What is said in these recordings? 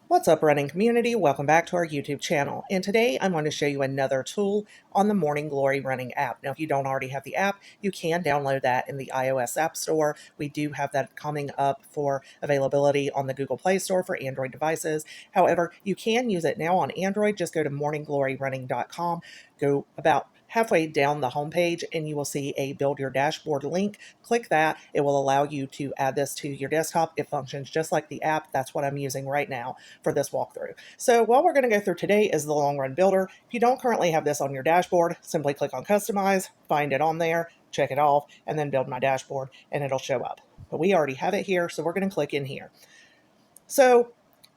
What's up, running community? Welcome back to our YouTube channel. And today I'm going to show you another tool on the Morning Glory running app. Now, if you don't already have the app, you can download that in the iOS App Store. We do have that coming up for availability on the Google Play Store for Android devices. However, you can use it now on Android. Just go to morninggloryrunning.com, go about halfway down the homepage, and you will see a Build Your Dashboard link. Click that. It will allow you to add this to your desktop. It functions just like the app. That's what I'm using right now for this walkthrough. So what we're going to go through today is the long run builder. If you don't currently have this on your dashboard, simply click on customize, find it on there, check it off, and then build my dashboard, and it'll show up. But we already have it here, so we're going to click in here. So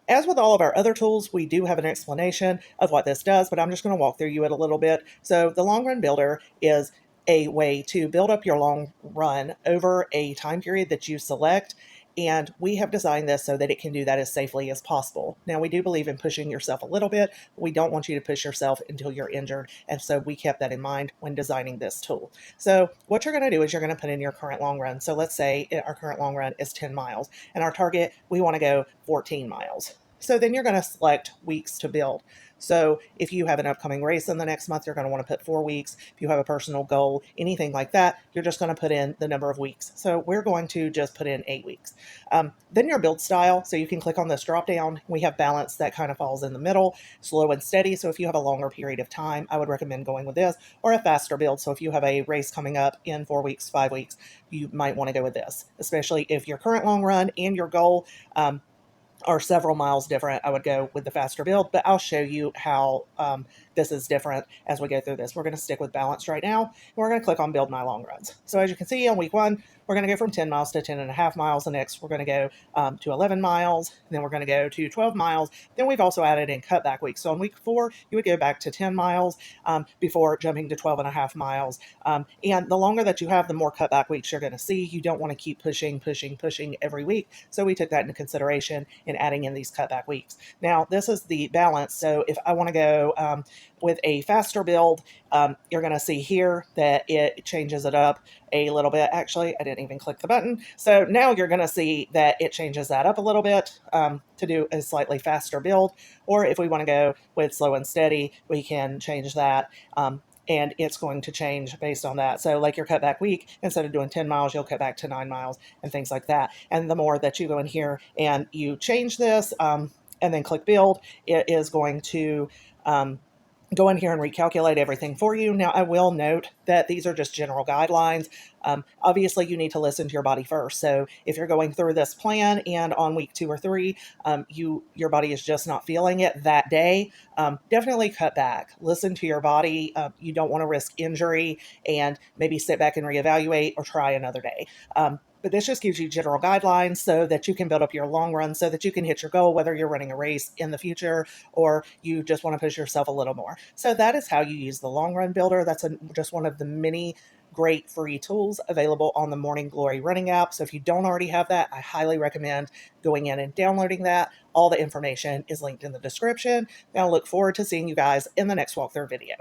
as with all of our other tools, we do have an explanation of what this does, but I'm just going to walk through you it a little bit. So the long run builder is a way to build up your long run over a time period that you select. And we have designed this so that it can do that as safely as possible. Now, we do believe in pushing yourself a little bit. But we don't want you to push yourself until you're injured. And so we kept that in mind when designing this tool. So what you're going to do is you're going to put in your current long run. So let's say our current long run is 10 miles and our target, we want to go 14 miles. So then you're going to select weeks to build. So if you have an upcoming race in the next month, you're going to want to put 4 weeks. If you have a personal goal, anything like that, you're just going to put in the number of weeks. So we're going to just put in 8 weeks. Then your build style. So you can click on this drop down. We have balance that kind of falls in the middle, slow and steady. So if you have a longer period of time, I would recommend going with this, or a faster build. So if you have a race coming up in 4 weeks, 5 weeks, you might want to go with this, especially if your current long run and your goal are several miles different. I would go with the faster build, but I'll show you how this is different as we go through this. We're going to stick with balance right now. And we're going to click on build my long runs. So as you can see on week 1, we're going to go from 10 miles to 10.5 miles. The next, we're going to go to 11 miles. And then we're going to go to 12 miles. Then we've also added in cutback weeks. So on week 4, you would go back to 10 miles before jumping to 12.5 miles. And the longer that you have, the more cutback weeks you're going to see. You don't want to keep pushing every week. So we took that into consideration in adding in these cutback weeks. Now, this is the balance. So if I want to go with a faster build, you're going to see here that it changes it up a little bit. Actually, I didn't even click the button. So now you're going to see that it changes that up a little bit to do a slightly faster build. Or if we want to go with slow and steady, we can change that. And it's going to change based on that. So like your cutback week, instead of doing 10 miles, you'll cut back to 9 miles and things like that. And the more that you go in here and you change this and then click build, it is going to go in here and recalculate everything for you. Now, I will note that these are just general guidelines. Obviously, you need to listen to your body first. So if you're going through this plan and on week 2 or 3, your body is just not feeling it that day, definitely cut back. Listen to your body. You don't want to risk injury, and maybe sit back and reevaluate or try another day. But this just gives you general guidelines so that you can build up your long run so that you can hit your goal, whether you're running a race in the future or you just want to push yourself a little more. So that is how you use the long run builder. That's just one of the many great free tools available on the Morning Glory running app. So if you don't already have that, I highly recommend going in and downloading that. All the information is linked in the description. Now I look forward to seeing you guys in the next walkthrough video.